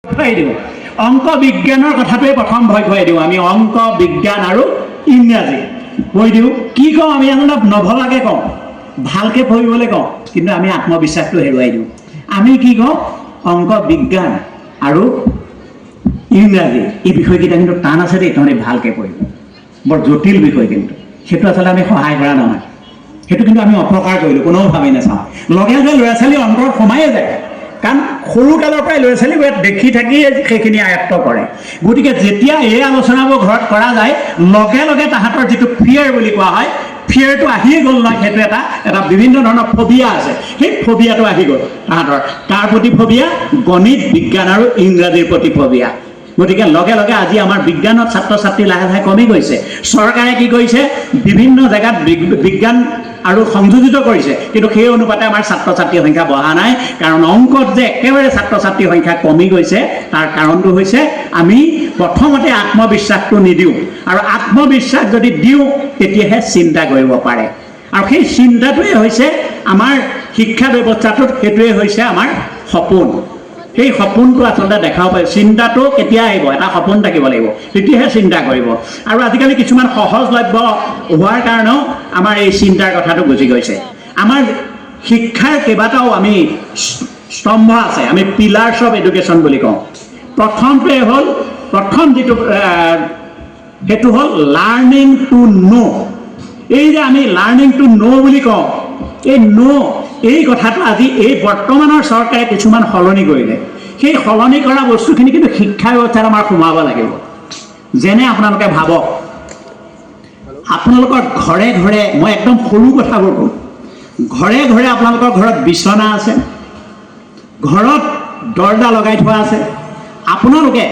খুৱাই দিওঁ অংক বিজ্ঞানৰ কথাটোৱে প্ৰথম ভয় খুৱাই দিওঁ আমি অংক বিজ্ঞান আৰু ইংৰাজী কৈ দিওঁ কি কওঁ আমি অলপ নভবাকৈ কওঁ ভালকৈ পঢ়িবলৈ কওঁ কিন্তু আমি আত্মবিশ্বাসটো হেৰুৱাই দিওঁ আমি কি কওঁ অংক বিজ্ঞান আৰু ইংৰাজী এই বিষয়কেইটা কিন্তু টান আছে দেই তহঁতে ভালকৈ পঢ়িব বৰ জটিল বিষয় কিন্তু সেইটো আচলতে আমি সহায় কৰা নহয় সেইটো কিন্তু আমি অপকাৰ কৰিলোঁ কোনেও ভাবি নাচাওঁ লগে লগে ল'ৰা ছোৱালী অন্তৰত সোমায়ে যায় কাৰণ সৰুকালৰ পৰাই ল'ৰা ছোৱালীবোৰে দেখি থাকি সেইখিনি আয়ত্ব কৰে গতিকে যেতিয়া এই আলোচনাবোৰ ঘৰত কৰা যায় লগে লগে তাহাঁতৰ যিটো ফিয়াৰ বুলি কোৱা হয় ফিয়াৰটো আহিয়ে গ'ল নহয় সেইটো এটা বিভিন্ন ধৰণৰ ফবিয়া আছে সেই ফবিয়াটো আহি গ'ল তাহাঁতৰ তাৰ প্ৰতি ফবিয়া গণিত বিজ্ঞান আৰু ইংৰাজীৰ প্ৰতি ফবিয়া গতিকে লগে লগে আজি আমাৰ বিজ্ঞানত ছাত্ৰ ছাত্ৰী লাহে লাহে কমি গৈছে চৰকাৰে কি কৰিছে বিভিন্ন জেগাত বিজ্ঞান আৰু সংযোজিত কৰিছে কিন্তু সেই অনুপাতে আমাৰ ছাত্ৰ ছাত্ৰীৰ সংখ্যা বঢ়া নাই কাৰণ অংকত যে একেবাৰে ছাত্ৰ ছাত্ৰীৰ সংখ্যা কমি গৈছে তাৰ কাৰণটো হৈছে আমি প্ৰথমতে আত্মবিশ্বাসটো নিদিওঁ আৰু আত্মবিশ্বাস যদি দিওঁ তেতিয়াহে চিন্তা কৰিব পাৰে আৰু সেই চিন্তাটোৱে হৈছে আমাৰ শিক্ষা ব্যৱস্থাটোত সেইটোৱে হৈছে আমাৰ সপোন সেই সপোনটো আচলতে দেখাব পাৰি চিন্তাটো কেতিয়া আহিব এটা সপোন থাকিব লাগিব তেতিয়াহে চিন্তা কৰিব আৰু আজিকালি কিছুমান সহজলভ্য হোৱাৰ কাৰণেও আমাৰ এই চিন্তাৰ কথাটো গুচি গৈছে আমাৰ শিক্ষাৰ কেইবাটাও আমি স্তম্ভ আছে আমি পিলাৰ্ছ অফ এডুকেশ্যন বুলি কওঁ প্ৰথমটোৱে হ'ল প্ৰথম যিটো সেইটো হ'ল লাৰ্ণিং টু ন' এই যে আমি লাৰ্ণিং টু ন' বুলি কওঁ এই ন' এই কথাটো আজি এই বৰ্তমানৰ চৰকাৰে কিছুমান সলনি কৰিলে সেই সলনি কৰা বস্তুখিনি কিন্তু শিক্ষা ব্যৱস্থাত আমাৰ সোমাব লাগিব যেনে আপোনালোকে ভাবক আপোনালোকৰ ঘৰে ঘৰে মই একদম সৰু কথাবোৰ কওঁ ঘৰে ঘৰে আপোনালোকৰ ঘৰত বিচনা আছে ঘৰত দৰ্জা লগাই থোৱা আছে আপোনালোকে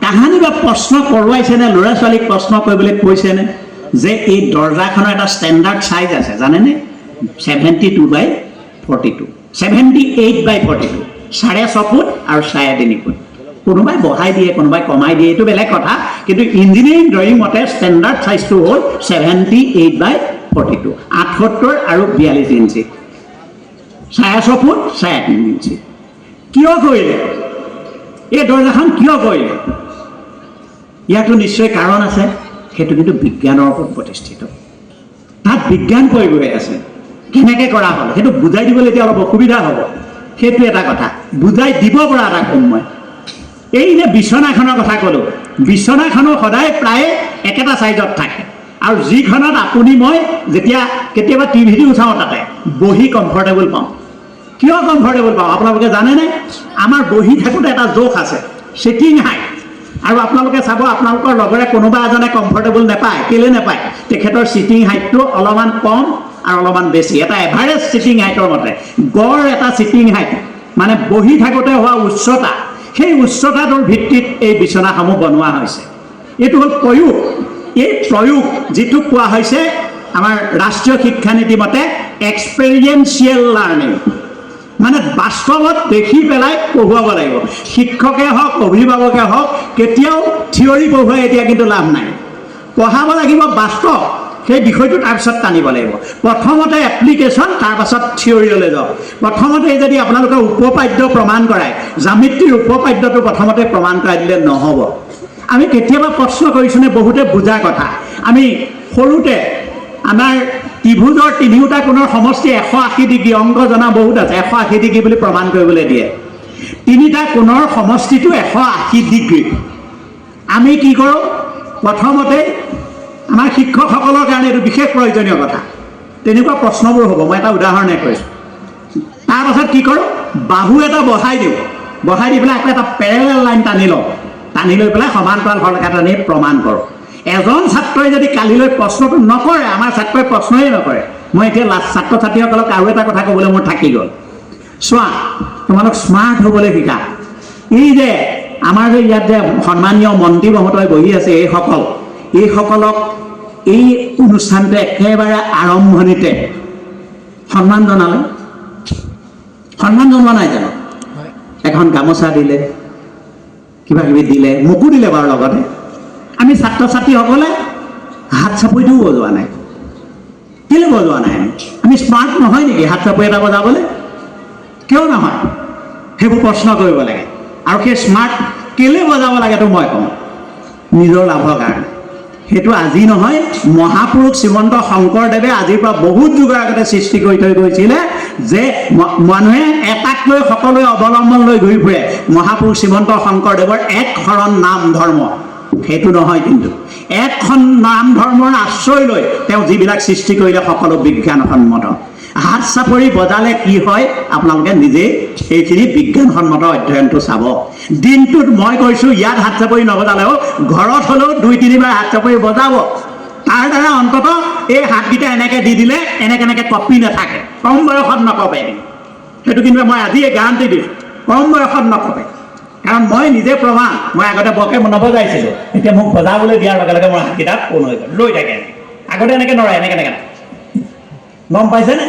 কাহানি বা প্ৰশ্ন কৰোৱাইছেনে ল'ৰা ছোৱালীক প্ৰশ্ন কৰিবলৈ কৈছেনে যে এই দৰ্জাখনৰ এটা ষ্টেণ্ডাৰ্ড চাইজ আছে জানেনে 72/42 78/42 6.5 ফুট আৰু 3.5 ফুট কোনোবাই বঢ়াই দিয়ে কোনোবাই কমাই দিয়ে এইটো বেলেগ কথা কিন্তু ইঞ্জিনিয়াৰিং ড্ৰয়িং মতে ষ্টেণ্ডাৰ্ড চাইজটো হ'ল 78/42 78 আৰু 42 ইঞ্চি 6.5 ফুট 3.5 ইঞ্চি কিয় কৰিলে এই দৰ্জাখন কিয় কৰিলে ইয়াতো নিশ্চয় কাৰণ আছে সেইটো কিন্তু বিজ্ঞানৰ ওপৰত প্ৰতিষ্ঠিত তাত বিজ্ঞান প্ৰয়োগ হৈ আছে কেনেকৈ কৰা হ'ল সেইটো বুজাই দিবলৈ এতিয়া অলপ অসুবিধা হ'ব সেইটো এটা কথা বুজাই দিব পৰা এটা কম মই এই যে বিচনাখনৰ কথা ক'লোঁ বিচনাখনো সদায় প্ৰায় একেটা চাইজত থাকে আৰু যিখনত আপুনি মই যেতিয়া কেতিয়াবা টিভিটো চাওঁ তাতে বহি কমফৰ্টেবল পাওঁ কিয় কমফৰ্টেবল পাওঁ আপোনালোকে জানেনে আমাৰ বহি থাকোঁতে এটা জোখ আছে ছিটিং হাইট আৰু আপোনালোকে চাব আপোনালোকৰ লগৰে কোনোবা এজনে কমফৰ্টেবল নাপায় কেলৈ নাপায় তেখেতৰ ছিটিং হাইটটো অলপমান কম আৰু অলপমান বেছি এটা এভাৰেজ ছিটিং হাইটৰ মতে গড় এটা ছিটিং হাইট মানে বহি থাকোঁতে হোৱা উচ্চতা সেই উচ্চতাটোৰ ভিত্তিত এই বিচনাসমূহ বনোৱা হৈছে এইটো হ'ল প্ৰয়োগ এই প্ৰয়োগ যিটো কোৱা হৈছে আমাৰ ৰাষ্ট্ৰীয় শিক্ষানীতি মতে এক্সপেৰিয়েঞ্চিয়েল লাৰ্ণিং মানে বাস্তৱত দেখি পেলাই পঢ়ুৱাব লাগিব শিক্ষকে হওক অভিভাৱকে হওক কেতিয়াও থিয়ৰী পঢ়ুৱাই এতিয়া কিন্তু লাভ নাই পঢ়াব লাগিব বাস্তৱ সেই বিষয়টো তাৰপিছত টানিব লাগিব প্ৰথমতে এপ্লিকেশ্যন তাৰপাছত থিয়ৰীলৈ যাওক প্ৰথমতে যদি আপোনালোকে উপপাদ্য প্ৰমাণ কৰায় জ্যামিতিৰ উপপাদ্যটো প্ৰথমতে প্ৰমাণ কৰাই দিলে নহ'ব আমি কেতিয়াবা প্ৰশ্ন কৰিছোঁনে বহুতে বুজাৰ কথা আমি সৰুতে আমাৰ ত্ৰিভুজৰ তিনিওটা কোণৰ সমষ্টি 180 ডিগ্ৰী অংক জনা বহুত আছে 180 ডিগ্ৰী বুলি প্ৰমাণ কৰিবলৈ দিয়ে তিনিটা কোণৰ সমষ্টিটো 180 ডিগ্ৰী আমি কি কৰোঁ প্ৰথমতে আমাৰ শিক্ষকসকলৰ কাৰণে এইটো বিশেষ প্ৰয়োজনীয় কথা তেনেকুৱা প্ৰশ্নবোৰ হ'ব মই এটা উদাহৰণে কৈছোঁ তাৰপাছত কি কৰোঁ বাহু এটা বহাই দিওঁ বহাই দি পেলাই আকৌ এটা পেৰেলেল লাইন টানি লৈ পেলাই সমান্তৰাল সৰলৰেখা টানি প্ৰমাণ কৰোঁ এজন ছাত্ৰই যদি কালিলৈ প্ৰশ্নটো নকৰে আমাৰ ছাত্ৰই প্ৰশ্নই নকৰে মই এতিয়া ছাত্ৰ ছাত্ৰীসকলক আৰু এটা কথা ক'বলৈ মোৰ থাকি গ'ল চোৱা তোমালোক স্মাৰ্ট হ'বলৈ শিকা এই যে আমাৰ যে ইয়াত যে সন্মানীয় মন্ত্ৰী মহোদয় বহি আছে এইসকলক এই অনুষ্ঠানটো একেবাৰে আৰম্ভণিতে সন্মান জনালে সন্মান জনোৱা নাই জানো এখন গামোচা দিলে কিবা কিবি দিলে মোকো দিলে বাৰু লগতে আমি ছাত্ৰ ছাত্ৰীসকলে হাত চাপৰিটোও বজোৱা নাই কেলৈ বজোৱা নাই আমি স্মাৰ্ট নহয় নেকি হাত চাপৰি এটা বজাবলৈ কিয় নহয় সেইবোৰ প্ৰশ্ন কৰিব লাগে আৰু সেই স্মাৰ্ট কেলৈ বজাব লাগেতো মই কওঁ, নিজৰ লাভৰ কাৰণে। সেইটো আজি নহয়, মহাপুৰুষ শ্ৰীমন্ত শংকৰদেৱে আজিৰ পৰা বহুত যুগৰ আগতে সৃষ্টি কৰি থৈ গৈছিলে যে মানুহে এটাক লৈ সকলোৱে অৱলম্বন লৈ ঘূৰি ফুৰে। মহাপুৰুষ শ্ৰীমন্ত শংকৰদেৱৰ এক শৰণ নাম ধৰ্ম, সেইটো নহয় কিন্তু একখন নাম ধৰ্মৰ আশ্ৰয় লৈ তেওঁ যিবিলাক সৃষ্টি কৰিলে সকলো বিজ্ঞানসন্মত। হাত চাপৰি বজালে কি হয় আপোনালোকে নিজেই সেইখিনি বিজ্ঞানসন্মত অধ্যয়নটো চাব। দিনটোত মই কৈছোঁ ইয়াত হাত চাপৰি নবজালেও ঘৰত হ'লেও 2-3 বাৰ হাত চাপৰি বজাব। তাৰ দ্বাৰা অন্ততঃ এই হাতকেইটা এনেকৈ দি দিলে এনেকৈ কপি নাথাকে, কম বয়সত নকপে। সেইটো কিন্তু মই আজিয়ে গেৰাণ্টি দিছোঁ, কম বয়সত নকপে। কাৰণ মই নিজে প্ৰমাণ, মই আগতে বৰকে নবজাইছিলোঁ, এতিয়া মোক বজাবলৈ দিয়াৰ লগে লগে মোৰ হাতকেইটা পোন হৈ গ'ল, লৈ থাকে। আগতে এনেকৈ নৰয়, এনেকৈ গম পাইছেনে?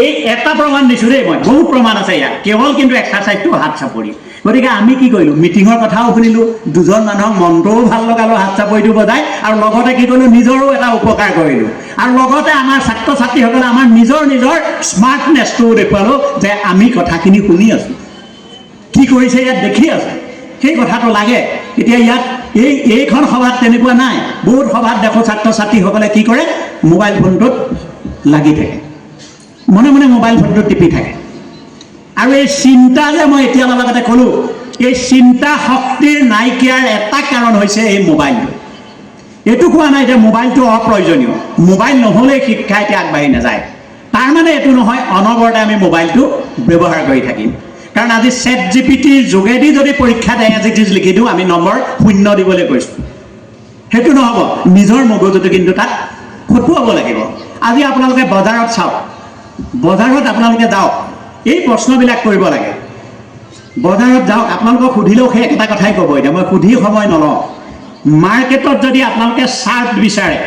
এই এটা প্ৰমাণ দিছোঁ দেই, মই বহুত প্ৰমাণ আছে ইয়াত, কেৱল কিন্তু এক্সাৰচাইজটো হাত চাপৰি। গতিকে আমি কি কৰিলোঁ, মিটিঙৰ কথাও শুনিলোঁ, 2জন মানুহক মনটোও ভাল লগালোঁ হাত চাপৰিটো বজাই, আৰু লগতে কি কৰিলোঁ, নিজৰো এটা উপকাৰ কৰিলোঁ। আৰু লগতে আমাৰ ছাত্ৰ ছাত্ৰীসকলে আমাৰ নিজৰ স্মাৰ্টনেছটোও দেখুৱালোঁ যে আমি কথাখিনি শুনি আছোঁ, কি কৰিছে ইয়াত দেখি আছোঁ, সেই কথাটো লাগে। এতিয়া ইয়াত এইখন সভাত তেনেকুৱা নাই। বহুত সভাত দেখোঁ ছাত্ৰ ছাত্ৰীসকলে কি কৰে, মোবাইল ফোনটোত লাগি থাকে, মনে মনে মোবাইল ফোনটো টিপি থাকে। আৰু এই চিন্তা যে মই এতিয়া লগতে ক'লোঁ, এই চিন্তা শক্তিৰ নাইকিয়াৰ এটা কাৰণ হৈছে এই মোবাইলটো। এইটো কোৱা নাই যে মোবাইলটো অপ্ৰয়োজনীয়, মোবাইল নহ'লে শিক্ষা এতিয়া আগবাঢ়ি নাযায়। তাৰমানে এইটো নহয় অনবৰতে আমি মোবাইলটো ব্যৱহাৰ কৰি থাকিম। কাৰণ আজি ChatGPTৰ যোগেদি যদি পৰীক্ষাত এজ ইট ইজ লিখি দিওঁ, আমি নম্বৰ 0 দিবলৈ কৈছোঁ, সেইটো নহ'ব। নিজৰ মগজুটো কিন্তু তাত খটুৱাব লাগিব। আজি আপোনালোকে বজাৰত চাওক, বজাৰত আপোনালোকে যাওক, এই প্ৰশ্নবিলাক কৰিব লাগে। বজাৰত যাওক, আপোনালোকক সুধিলেও সেই এটা কথাই ক'ব। এতিয়া মই সুধি সময় নলওঁ। মাৰ্কেটত যদি আপোনালোকে চাৰ্ট বিচাৰে,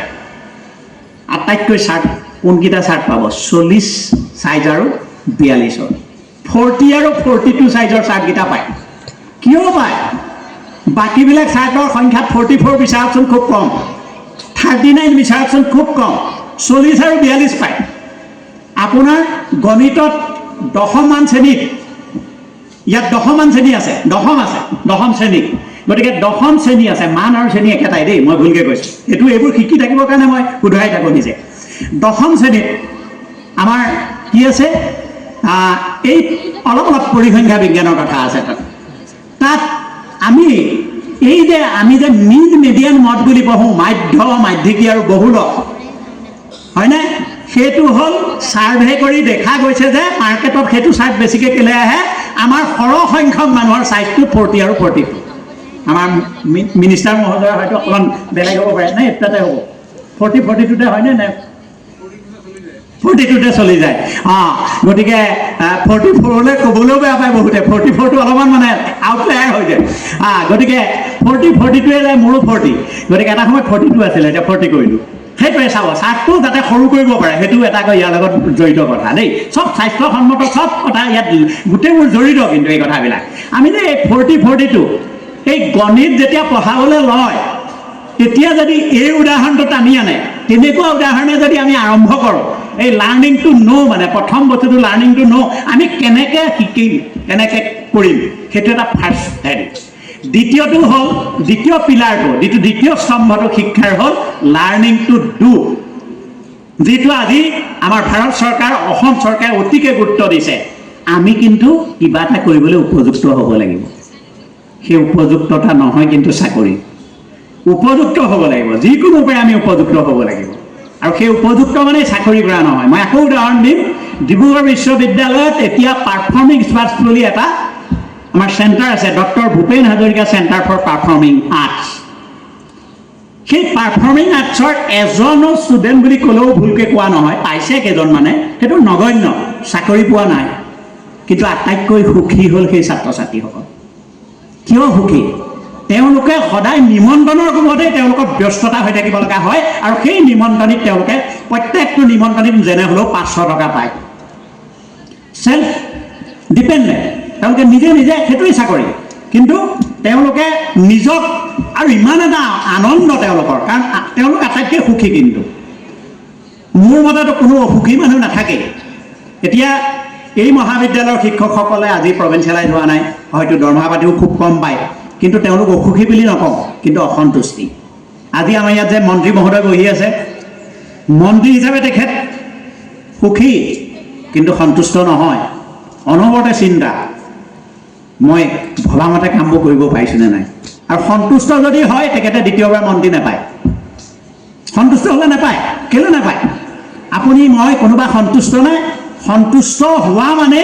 আটাইতকৈ চাৰ্ট কোনকেইটা চাৰ্ট পাব? 40 চাইজ আৰু 42, 40 আৰু 42 চাইজৰ চাৰ্টকেইটা পায়। কিয় পায়? বাকীবিলাক চাৰ্টৰ সংখ্যাত 44 বিচাৰকচোন, খুব কম। 39 বিচাৰকচোন, খুব কম। 40 আৰু 42 পায়। আপোনাৰ গণিতত 10মান শ্ৰেণীত, ইয়াত 10মান শ্ৰেণী আছে, 10ম আছে, 10ম শ্ৰেণী। গতিকে 10ম শ্ৰেণী আছে, মান আৰু শ্ৰেণী একেটাই দেই, মই ভুলকৈ কৈছোঁ। এইবোৰ শিকি থাকিবৰ কাৰণে মই শুধৰাই থাকোঁ নিজে। 10ম শ্ৰেণীত আমাৰ কি আছে, এই অলপ পৰিসংখ্যা বিজ্ঞানৰ কথা আছে তাত আমি যে মিড মিডিয়ান মড বুলি পঢ়োঁ, মাধ্য, মাধ্যিকী আৰু বহুলক, হয়নে? সেইটো হ'ল ছাৰ্ভে কৰি দেখা গৈছে যে মাৰ্কেটত সেইটো চাৰ্ট বেছিকৈ কেলৈ আহে, আমাৰ সৰহ সংখ্যক মানুহৰ চাইজটো 40 আৰু 42। আমাৰ মিনিষ্টাৰ মহোদয় হয়তো অকণমান বেলেগ হ'ব পাৰে, নে এটাতে হ'ব? 40, 42তে হয়নে? নে 42তে চলি যায়। গতিকে 44লৈ ক'বলৈও বেয়া পায় বহুতে, 44টো অলপমান মানে আউটলায়াৰ হৈ যায়। গতিকে 40, 42ৱে যায়, মোৰো 40। গতিকে এটা সময়ত 42 আছিলে, এতিয়া 40 কৰিলোঁ। সেইটোৱে চাব, চাৰ্টটো যাতে সৰু কৰিব পাৰে, সেইটো এটা ইয়াৰ লগত জড়িত কথা দেই। চব স্বাস্থ্যসন্মত চব কথা ইয়াত গোটেইবোৰ জড়িত। কিন্তু এই কথাবিলাক আমি যে এই 40, 42 এই গণিত যেতিয়া পঢ়াবলৈ লয়, তেতিয়া যদি এই উদাহৰণটো টানি আনে, তেনেকুৱা উদাহৰণে যদি আমি আৰম্ভ কৰোঁ, এই লাৰ্ণিং টু ন', মানে প্ৰথম বস্তুটো লাৰ্ণিং টু ন', আমি কেনেকৈ শিকিম, কেনেকৈ কৰিম, সেইটো এটা ফাৰ্ষ্ট হেৰি। দ্বিতীয়টো হ'ল, দ্বিতীয় পিলাৰটো, দ্বিতীয় স্তম্ভটো শিক্ষাৰ হ'ল লাৰ্ণিং টু ডু, যিটো আজি আমাৰ ভাৰত চৰকাৰ, অসম চৰকাৰে অতিকে গুৰুত্ব দিছে। আমি কিন্তু কিবা এটা কৰিবলৈ উপযুক্ত হ'ব লাগিব। সেই উপযুক্ততা নহয় কিন্তু চাকৰি, উপযুক্ত হ'ব লাগিব, যিকোনো উপায়ে আমি উপযুক্ত হ'ব লাগিব। আৰু সেই উপযুক্ত মানে চাকৰি কৰা নহয়। মই আকৌ উদাহৰণ দিম, ডিব্ৰুগড় বিশ্ববিদ্যালয়ত এতিয়া পাৰফৰ্মিং স্পৰ্টছ বুলি এটা আমাৰ চেণ্টাৰ আছে, doctor Bhupen Hazarika centre for performing arts. সেই পাৰফৰ্মিং আৰ্টছৰ এজনো ষ্টুডেণ্ট বুলি ক'লেও ভুলকৈ কোৱা নহয়, পাইছে কেইজনমানে, সেইটো নগণ্য, চাকৰি পোৱা নাই। কিন্তু আটাইতকৈ সুখী হ'ল সেই ছাত্ৰ ছাত্ৰীসকল। কিয় সুখী? তেওঁলোকে সদায় নিমন্ত্ৰণৰ কোবতে তেওঁলোকৰ ব্যস্ততা হৈ থাকিব লগা হয়, আৰু সেই নিমন্ত্ৰণিত তেওঁলোকে প্ৰত্যেকটো নিমন্ত্ৰণিত যেনে হ'লেও 500 টকা পায়। চেল্ফ ডিপেণ্ডেণ্ট, তেওঁলোকে নিজে সেইটোৱেই চাকৰি। কিন্তু তেওঁলোকে নিজক, আৰু ইমান এটা আনন্দ তেওঁলোকৰ, কাৰণ তেওঁলোক আটাইতকৈ সুখী। কিন্তু মোৰ মতেতো কোনো অসুখী মানুহ নাথাকেই। এতিয়া এই মহাবিদ্যালয়ৰ শিক্ষকসকলে আজি প্ৰভিঞ্চিয়েলাইজ হোৱা নাই, হয়তো দৰমহা পাতিও খুব কম পায়, কিন্তু তেওঁলোক অসুখী বুলি নকওঁ, কিন্তু অসন্তুষ্টি। আজি আমাৰ ইয়াত যে মন্ত্ৰী মহোদয় বহি আছে, মন্ত্ৰী হিচাপে তেখেত সুখী কিন্তু সন্তুষ্ট নহয়, অনবৰতে চিন্তা মই ভবামতে কামবোৰ কৰিব পাৰিছোনে নাই। আৰু সন্তুষ্ট যদি হয় তেখেতে দ্বিতীয়বাৰ মন্ত্ৰী নাপায়, সন্তুষ্ট হ'লে নাপায়। কেলৈ নাপায়? আপুনি মই কোনোবা সন্তুষ্ট নাই, সন্তুষ্ট হোৱা মানে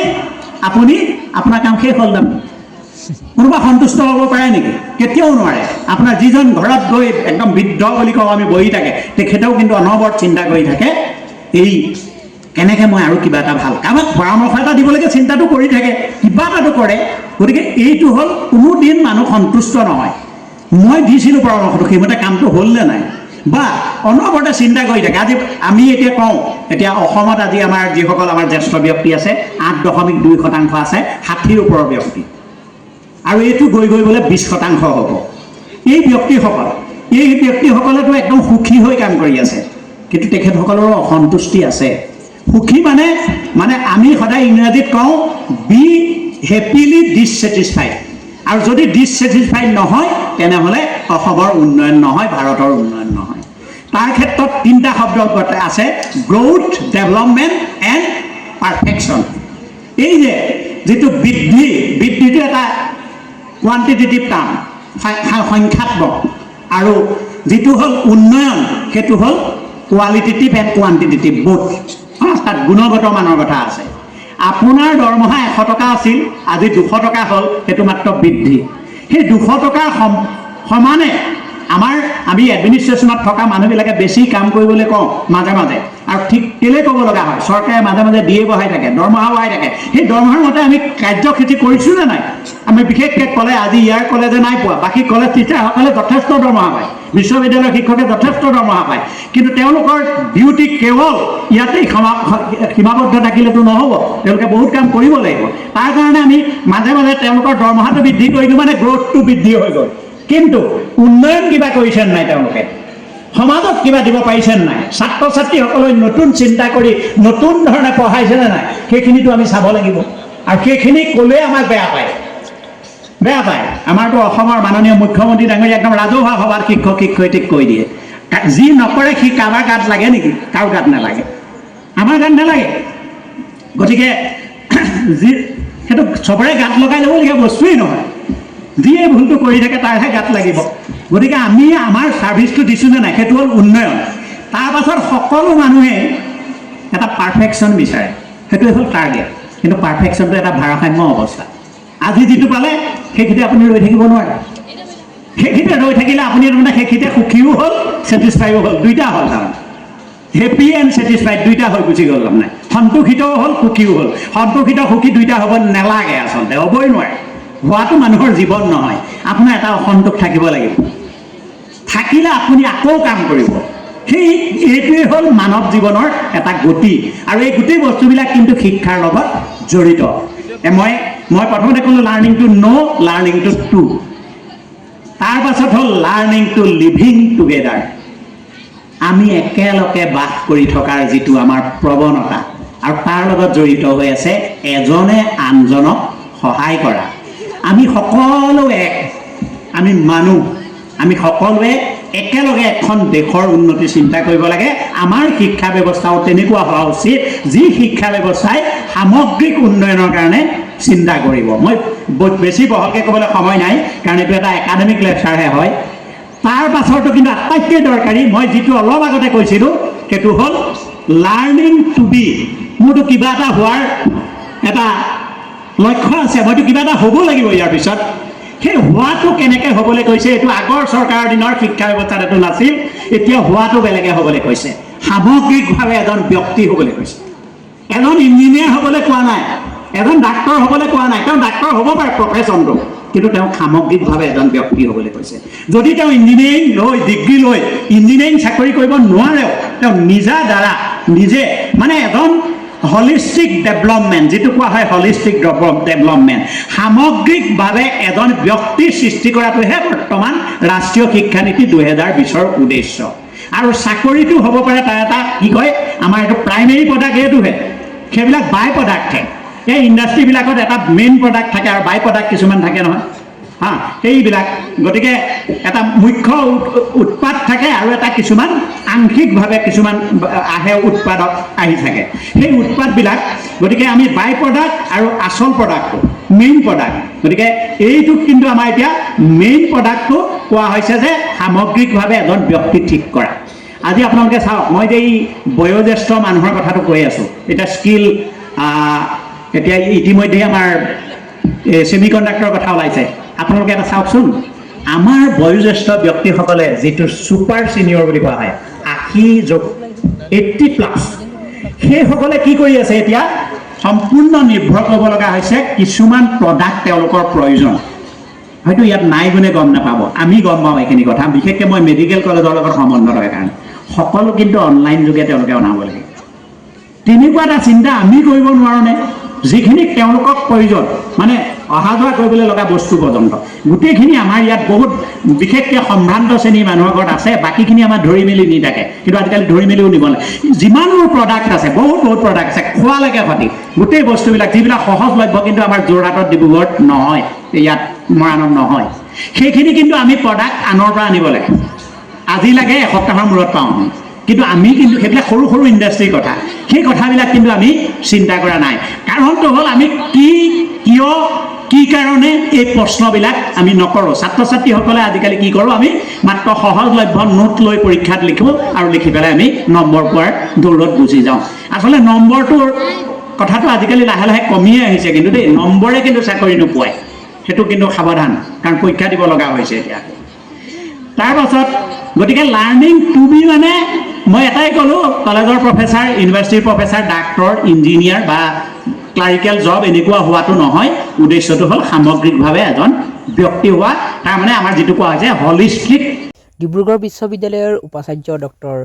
আপুনি আপোনাৰ কাম শেষ হ'ল তাৰমানে। কোনোবা সন্তুষ্ট হ'ব পাৰে নেকি? কেতিয়াও নোৱাৰে। আপোনাৰ যিজন ঘৰত গৈ একদম বৃদ্ধ বুলি কওঁ আমি বহি থাকে, তেখেতেও কিন্তু অনবৰত চিন্তা কৰি থাকে, এই কেনেকৈ মই আৰু কিবা এটা ভাল কামত পৰামৰ্শ এটা দিবলৈকে চিন্তাটো কৰি থাকে, কিবা এটাটো কৰে। গতিকে এইটো হ'ল কোনোদিন মানুহ সন্তুষ্ট নহয়। মই দিছিলোঁ পৰামৰ্শটো, সেইমতে কামটো হ'লনে নাই, বা অনবৰতে চিন্তা কৰি থাকে। আজি আমি এতিয়া কওঁ, এতিয়া অসমত আজি আমাৰ যিসকল আমাৰ জ্যেষ্ঠ ব্যক্তি আছে 8.2% আছে 60ৰ ওপৰৰ ব্যক্তি, আৰু এইটো গৈ গৈ বোলে 20% হ'ব। এই ব্যক্তিসকলেতো একদম সুখী হৈ কাম কৰি আছে, কিন্তু তেখেতসকলৰো অসন্তুষ্টি আছে। সুখী মানে আমি সদায় ইংৰাজীত কওঁ বি হেপিলি ডিছছেটিছফাইড, আৰু যদি ডিছছেটিছফাইড নহয় তেনেহ'লে অসমৰ উন্নয়ন নহয়, ভাৰতৰ উন্নয়ন নহয়। তাৰ ক্ষেত্ৰত 3টা শব্দ আছে, গ্ৰ'থ, ডেভেলপমেণ্ট এণ্ড পাৰফেকশ্যন। এই যে যিটো বৃদ্ধিটো এটা কোৱান্টিটেটিভ টাৰ্ম, সংখ্যাত্মক, আৰু যিটো হ'ল উন্নয়ন সেইটো হ'ল কোৱালিটেটিভ এণ্ড কোৱান্টিটেটিভ বোথ। তাত গুণগত মানৰ কথা আছে। আপোনাৰ দৰমহা 100 টকা আছিল, আজি 200 টকা হ'ল, সেইটো মাত্ৰ বৃদ্ধি। সেই 200 টকাৰ সমানে আমি এডমিনিষ্ট্ৰেশ্যনত থকা মানুহবিলাকে বেছি কাম কৰিবলৈ কওঁ মাজে মাজে, আৰু ঠিক কেলৈ ক'ব লগা হয়, চৰকাৰে মাজে মাজে দিয়ে বঢ়াই থাকে, দৰমহা বঢ়াই থাকে। সেই দৰমহাৰ মতে আমি কাৰ্যসূচী কৰিছোঁ নে নাই? আমি বিশেষকৈ ক'লে আজি ইয়াৰ কলেজে নাই পোৱা, বাকী কলেজ টিচাৰসকলে যথেষ্ট দৰমহা পায়, বিশ্ববিদ্যালয়ৰ শিক্ষকে যথেষ্ট দৰমহা পায়, কিন্তু তেওঁলোকৰ ডিউটি কেৱল ইয়াতেই সীমাবদ্ধ থাকিলেতো নহ'ব, তেওঁলোকে বহুত কাম কৰিব লাগিব। তাৰ কাৰণে আমি মাজে মাজে তেওঁলোকৰ দৰমহাটো বৃদ্ধি কৰিলোঁ, মানে গ্ৰ'থটো বৃদ্ধি হৈ গ'ল, কিন্তু উন্নয়ন কিবা কৰিছে নাই, তেওঁলোকে সমাজত কিবা দিব পাৰিছে নাই, ছাত্ৰ ছাত্ৰীসকলে নতুন চিন্তা কৰি নতুন ধৰণে পঢ়াইছেনে নাই, সেইখিনিতো আমি চাব লাগিব। আৰু সেইখিনি ক'লে আমাক বেয়া পায়। আমাৰতো অসমৰ মাননীয় মুখ্যমন্ত্ৰী ডাঙৰীয়া একদম ৰাজহুৱা সভাত শিক্ষক শিক্ষয়িত্ৰীক কৈ দিয়ে, যি নকৰে সি কাৰোবাৰ গাত লাগে নেকি? কাৰো গাত নালাগে, আমাৰ গাত নালাগে। গতিকে সেইটো চবৰে গাত লগাই ল'বলগীয়া বস্তুৱেই নহয়, যিয়ে ভুলটো কৰি থাকে তাৰহে গাত লাগিব। গতিকে আমি আমাৰ ছাৰ্ভিচটো দিছোঁ নে নাই, সেইটো হ'ল উন্নয়ন। তাৰ পাছত সকলো মানুহে এটা পাৰফেকশ্যন বিচাৰে, সেইটোৱে হ'ল টাৰ্গেট, কিন্তু পাৰফেকশ্যনটো এটা ভাৰসাম্য অৱস্থা। আজি যিটো পালে সেইখিনিতে আপুনি ৰৈ থাকিব নোৱাৰে, সেইখিনিতে ৰৈ থাকিলে আপুনি তাৰমানে সেইখিনিতে সুখীও হ'ল, ছেটিছফাইও হ'ল, দুইটা হ'ল তাৰমানে। হেপী এণ্ড ছেটিছফাইড দুইটা হৈ গুচি গ'ল তাৰমানে, সন্তোষিতও হ'ল, সুখীও হ'ল। সন্তোষিত সুখী দুইটা হ'ব নালাগে, আচলতে হ'বই নোৱাৰে, হোৱাটো মানুহৰ জীৱন নহয়। আপোনাৰ এটা অসন্তোষ থাকিব লাগিব, থাকিলে আপুনি আকৌ কাম কৰিব। এইটোৱেই হ'ল মানৱ জীৱনৰ এটা গতি, আৰু এই গোটেই বস্তুবিলাক কিন্তু শিক্ষাৰ লগত জড়িত। মই প্ৰথমতে ক'লোঁ লাৰ্ণিং টু ন', লাৰ্ণিং টু টু, তাৰ পাছত হ'ল লাৰ্ণিং টু লিভিং টুগেডাৰ। আমি একেলগে বাস কৰি থকাৰ যিটো আমাৰ প্ৰৱণতা, আৰু তাৰ লগত জড়িত হৈ আছে এজনে আনজনক সহায় কৰা। আমি সকলো আমি মানুহ, আমি সকলোৱে একেলগে এখন দেশৰ উন্নতি চিন্তা কৰিব লাগে। আমাৰ শিক্ষা ব্যৱস্থাও তেনেকুৱা হোৱা উচিত, যি শিক্ষা ব্যৱস্থাই সামগ্ৰিক উন্নয়নৰ কাৰণে চিন্তা কৰিব। মই বেছি বহলকৈ ক'বলৈ সময় নাই, কাৰণ এইটো এটা একাডেমিক লেকচাৰহে হয়। তাৰ পাছতো কিন্তু আটাইতকৈ দৰকাৰী, মই যিটো অলপ আগতে কৈছিলোঁ, সেইটো হ'ল লাৰ্ণিং টু বি। মোৰতো কিবা এটা হোৱাৰ এটা লক্ষ্য আছে, মইতো কিবা এটা হ'ব লাগিব ইয়াৰ পিছত। সেই হোৱাটো কেনেকৈ হ'বলৈ কৈছে, এইটো আগৰ চৰকাৰৰ দিনৰ শিক্ষা ব্যৱস্থাত এইটো নাছিল, এতিয়া হোৱাটো বেলেগে হ'বলৈ কৈছে। সামগ্ৰিকভাৱে এজন ব্যক্তি হ'বলৈ কৈছে। এজন ইঞ্জিনিয়াৰ হ'বলৈ কোৱা নাই, এজন ডাক্তৰ হ'বলৈ কোৱা নাই। তেওঁ ডাক্তৰ হ'ব পাৰে প্ৰফেশ্যনটো, কিন্তু তেওঁক সামগ্ৰিকভাৱে এজন ব্যক্তি হ'বলৈ কৈছে। যদি তেওঁ ইঞ্জিনিয়াৰিং লৈ ডিগ্ৰী লৈ ইঞ্জিনিয়াৰিং চাকৰি কৰিব নোৱাৰেও, তেওঁ নিজে মানে এজন হলিষ্টিক ডেভেলপমেণ্ট, যিটো কোৱা হয় হলিষ্টিক ডেভেলপমেণ্ট, সামগ্ৰিকভাৱে এজন ব্যক্তিৰ সৃষ্টি কৰাটোহে বৰ্তমান ৰাষ্ট্ৰীয় শিক্ষানীতি 2020ৰ উদ্দেশ্য। আৰু চাকৰিটো হ'ব পাৰে তাৰ এটা কি কয়, আমাৰ এইটো প্ৰাইমেৰী প্ৰডাক্ট, এইটোহে, সেইবিলাক বাই প্ৰডাক্টহে। এই ইণ্ডাষ্ট্ৰীবিলাকত এটা মেইন প্ৰডাক্ট থাকে আৰু বাই প্ৰডাক্ট কিছুমান থাকে নহয় হা সেইবিলাক গতিকে এটা মুখ্য উৎপাদ থাকে আৰু এটা কিছুমান আংশিকভাৱে কিছুমান আহে উৎপাদক আহি থাকে সেই উৎপাদবিলাক গতিকে আমি বাই প্ৰডাক্ট আৰু আচল প্ৰডাক্টটো মেইন প্ৰডাক্ট গতিকে এইটোক কিন্তু আমাৰ এতিয়া মেইন প্ৰডাক্টটো কোৱা হৈছে যে সামগ্ৰিকভাৱে এজন ব্যক্তি ঠিক কৰা আজি আপোনালোকে চাওক মই যে এই বয়োজ্যেষ্ঠ মানুহৰ কথাটো কৈ আছোঁ এতিয়া স্কিল এতিয়া ইতিমধ্যে আমাৰ ছেমিকণ্ডাক্টৰৰ কথা ওলাইছে আপোনালোকে এটা চাওকচোন আমাৰ বয়োজ্যেষ্ঠ ব্যক্তিসকলে যিটো ছুপাৰ ছিনিয়ৰ বুলি কোৱা হয় 80+ সেইসকলে কি কৰি আছে এতিয়া সম্পূৰ্ণ নিৰ্ভৰ কৰিব লগা হৈছে কিছুমান প্ৰডাক্ট তেওঁলোকৰ প্ৰয়োজন হয়তো ইয়াত নাই গুণে গম নাপাব আমি গম পাওঁ এইখিনি কথা বিশেষকৈ মই মেডিকেল কলেজৰ লগত সম্বন্ধ ৰখাৰ কাৰণে সকলো কিন্তু অনলাইন যোগে তেওঁলোকে অনাব লাগে তেনেকুৱা এটা চিন্তা আমি কৰিব নোৱাৰোঁনে যিখিনি তেওঁলোকক প্ৰয়োজন মানে অহা যোৱা কৰিবলৈ লগা বস্তু পৰ্যন্ত গোটেইখিনি আমাৰ ইয়াত বহুত বিশেষকৈ সম্ভ্ৰান্ত শ্ৰেণীৰ মানুহৰ ঘৰত আছে বাকীখিনি আমাৰ ধৰি মেলি নি থাকে কিন্তু আজিকালি ধৰি মেলিও নিব লাগে যিমানবোৰ প্ৰডাক্ট আছে বহুত প্ৰডাক্ট আছে খোৱালৈকে সতি গোটেই বস্তুবিলাক যিবিলাক সহজলভ্য কিন্তু আমাৰ যোৰহাটত ডিব্ৰুগড়ত নহয় ইয়াত মৰাণত নহয় সেইখিনি কিন্তু আমি প্ৰডাক্ট আনৰ পৰা আনিব লাগে আজি লাগে এসপ্তাহৰ মূৰত পাওঁ কিন্তু আমি কিন্তু সেইবিলাক সৰু সৰু ইণ্ডাষ্ট্ৰীৰ কথা সেই কথাবিলাক কিন্তু আমি চিন্তা কৰা নাই কাৰণটো হ'ল আমি কিয় কি কাৰণে এই প্ৰশ্নবিলাক আমি নকৰোঁ ছাত্ৰ ছাত্ৰীসকলে আজিকালি কি কৰোঁ আমি মাত্ৰ সহজলভ্য নোট লৈ পৰীক্ষাত লিখোঁ আৰু লিখি পেলাই আমি নম্বৰ পোৱাৰ দৌৰত গুচি যাওঁ আচলতে নম্বৰটোৰ কথাটো আজিকালি লাহে লাহে কমিয়ে আহিছে কিন্তু দেই নম্বৰে কিন্তু চাকৰি নোপোৱায় সেইটো কিন্তু সাৱধান কাৰণ পৰীক্ষা দিব লগা হৈছে এতিয়া তাৰ পাছত গতিকে লাৰ্ণিং টু বি মানে মই এটাই ক'লোঁ কলেজৰ প্ৰফেচাৰ ইউনিভাৰ্চিটিৰ প্ৰফেচাৰ ডাক্তৰ ইঞ্জিনিয়াৰ বা ক্লাৰিকেল জব এনেকুৱা হোৱাটো নহয় উদ্দেশ্যটো হ'ল সামগ্ৰিকভাৱে এজন ব্যক্তি হোৱা তাৰমানে আমাৰ যিটো কোৱা হৈছে হলিষ্টিক ডিব্ৰুগড় বিশ্ববিদ্যালয়ৰ উপাচাৰ্য ডক্টৰ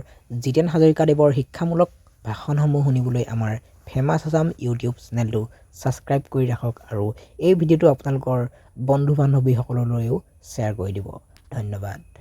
জিতেন হাজৰিকাদেৱৰ শিক্ষামূলক ভাষণসমূহ শুনিবলৈ আমাৰ ফেমাছ আছাম ইউটিউব চেনেলটো ছাবস্ক্ৰাইব কৰি ৰাখক আৰু এই ভিডিঅ'টো আপোনালোকৰ বন্ধু বান্ধৱীসকললৈও শ্বেয়াৰ কৰি দিব ধন্যবাদ।